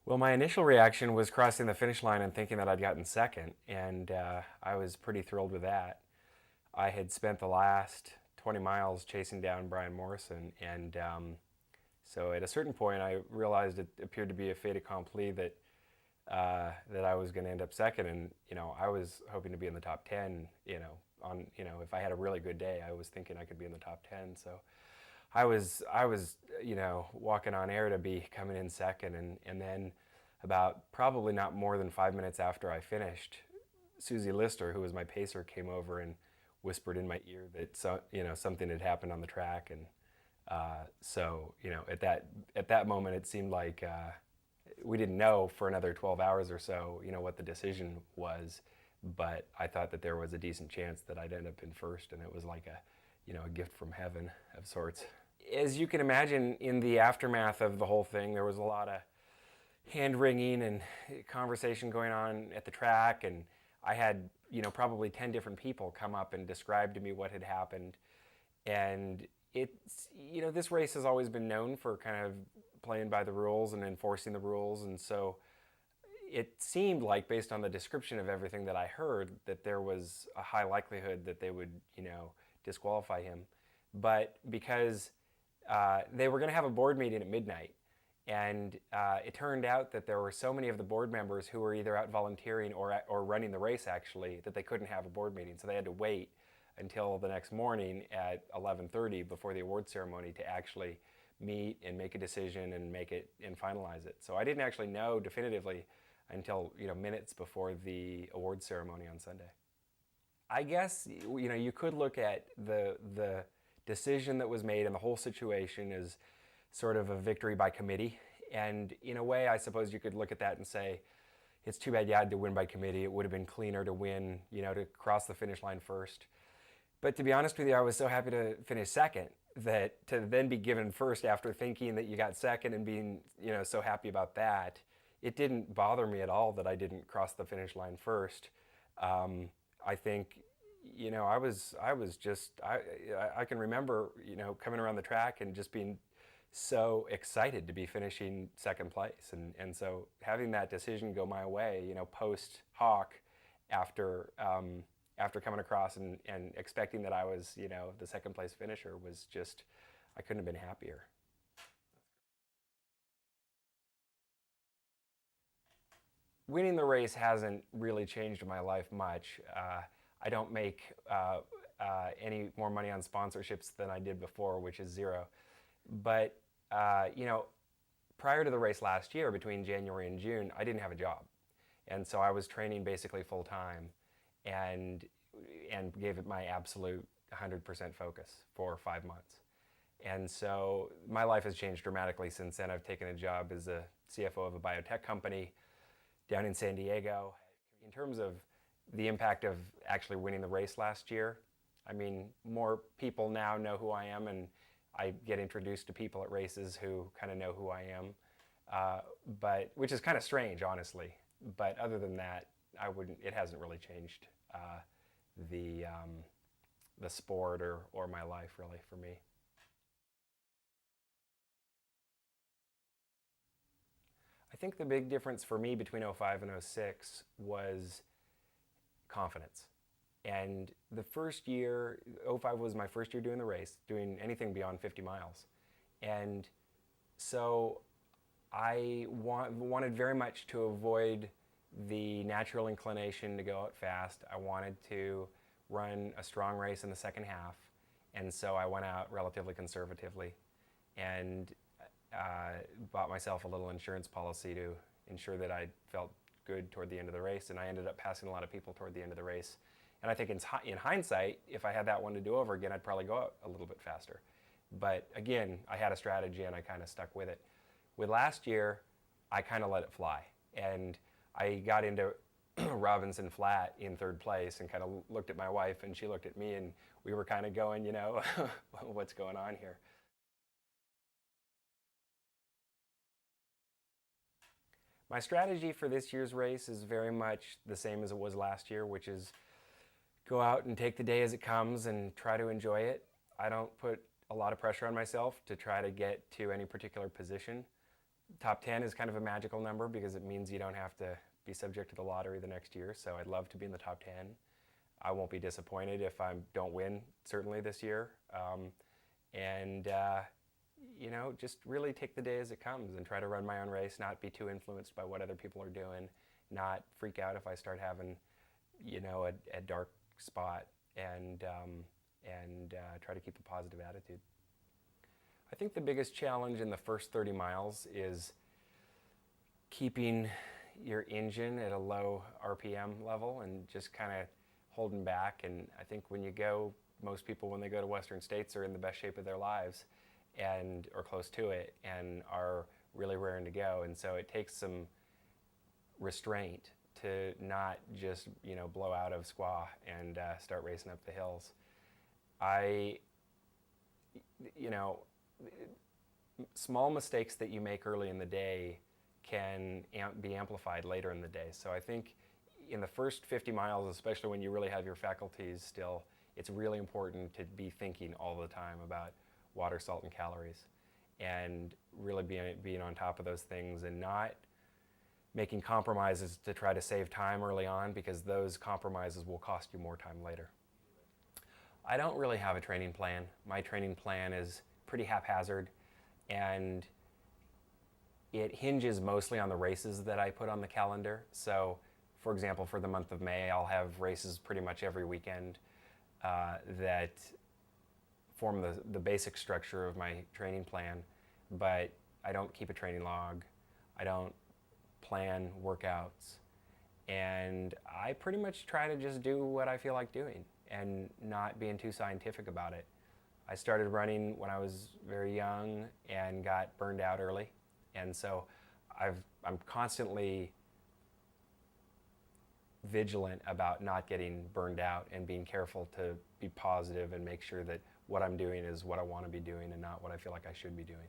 Well, my initial reaction was crossing the finish line and thinking that I'd gotten second, and I was pretty thrilled with that. I had spent the last 20 miles chasing down Brian Morrison, and so at a certain point, I realized it appeared to be a fait accompli that I was going to end up second, and I was hoping to be in the top 10. If I had a really good day, I was thinking I could be in the top 10. So I was walking on air to be coming in second, and then about probably not more than 5 minutes after I finished, Susie Lister, who was my pacer, came over and whispered in my ear that something had happened on the track, and at that moment it seemed like we didn't know for another 12 hours or so, what the decision was, but I thought that there was a decent chance that I'd end up in first, and it was like a gift from heaven of sorts. As you can imagine, in the aftermath of the whole thing, there was a lot of hand wringing and conversation going on at the track, and I had probably 10 different people come up and describe to me what had happened. And it's this race has always been known for kind of playing by the rules and enforcing the rules, and so it seemed like, based on the description of everything that I heard, that there was a high likelihood that they would disqualify him. But because they were going to have a board meeting at midnight, and it turned out that there were so many of the board members who were either out volunteering or running the race, actually, that they couldn't have a board meeting. So they had to wait until the next morning at 11:30 before the award ceremony to actually meet and make a decision and make it and finalize it. So I didn't actually know definitively until minutes before the award ceremony on Sunday. I guess you could look at the decision that was made and the whole situation as sort of a victory by committee. And in a way, I suppose you could look at that and say, it's too bad you had to win by committee. It would have been cleaner to win, to cross the finish line first. But to be honest with you, I was so happy to finish second that to then be given first after thinking that you got second and being, so happy about that, it didn't bother me at all that I didn't cross the finish line first. I think, I was just, I can remember, coming around the track and just being so excited to be finishing second place. And so having that decision go my way, post Hawk, after after coming across and expecting that I was, the second place finisher, was just, I couldn't have been happier. Winning the race hasn't really changed my life much. I don't make any more money on sponsorships than I did before, which is zero. But uh, you know, prior to the race last year, between January and June, I didn't have a job, and so I was training basically full time, and gave it my absolute 100% focus for 5 months. And so my life has changed dramatically since then. I've taken a job as a CFO of a biotech company down in San Diego. In terms of the impact of actually winning the race last year, I mean, more people now know who I am, and I get introduced to people at races who kind of know who I am, but which is kind of strange, honestly. But other than that, I wouldn't. It hasn't really changed the the sport or my life really for me. I think the big difference for me between '05 and '06 was confidence. And the first year, '05 was my first year doing the race, doing anything beyond 50 miles. And so wanted very much to avoid the natural inclination to go out fast. I wanted to run a strong race in the second half. And so I went out relatively conservatively and bought myself a little insurance policy to ensure that I felt good toward the end of the race. And I ended up passing a lot of people toward the end of the race. And I think in hindsight, if I had that one to do over again, I'd probably go out a little bit faster. But again, I had a strategy and I kind of stuck with it. With last year, I kind of let it fly. And I got into Robinson Flat in third place and kind of looked at my wife and she looked at me and we were kind of going, what's going on here? My strategy for this year's race is very much the same as it was last year, which is go out and take the day as it comes and try to enjoy it. I don't put a lot of pressure on myself to try to get to any particular position, Top 10 is kind of a magical number because it means you don't have to be subject to the lottery the next year. So I'd love to be in the top 10. I won't be disappointed if I don't win, certainly this year. And just really take the day as it comes and try to run my own race, not be too influenced by what other people are doing, not freak out if I start having, a dark spot, and try to keep a positive attitude. I think the biggest challenge in the first 30 miles is keeping your engine at a low RPM level and just kind of holding back. And I think when you go, most people when they go to Western States are in the best shape of their lives or close to it and are really raring to go. And so it takes some restraint to not just blow out of squaw and start racing up the hills. Small mistakes that you make early in the day can be amplified later in the day. So I think in the first 50 miles, especially when you really have your faculties still, it's really important to be thinking all the time about water, salt, and calories, and really being on top of those things and not making compromises to try to save time early on, because those compromises will cost you more time later. I don't really have a training plan. My training plan is pretty haphazard, and it hinges mostly on the races that I put on the calendar. So, for example, for the month of May, I'll have races pretty much every weekend that form the basic structure of my training plan, but I don't keep a training log. I don't plan workouts, and I pretty much try to just do what I feel like doing and not being too scientific about it. I started running when I was very young and got burned out early, and so I'm constantly vigilant about not getting burned out and being careful to be positive and make sure that what I'm doing is what I want to be doing and not what I feel like I should be doing.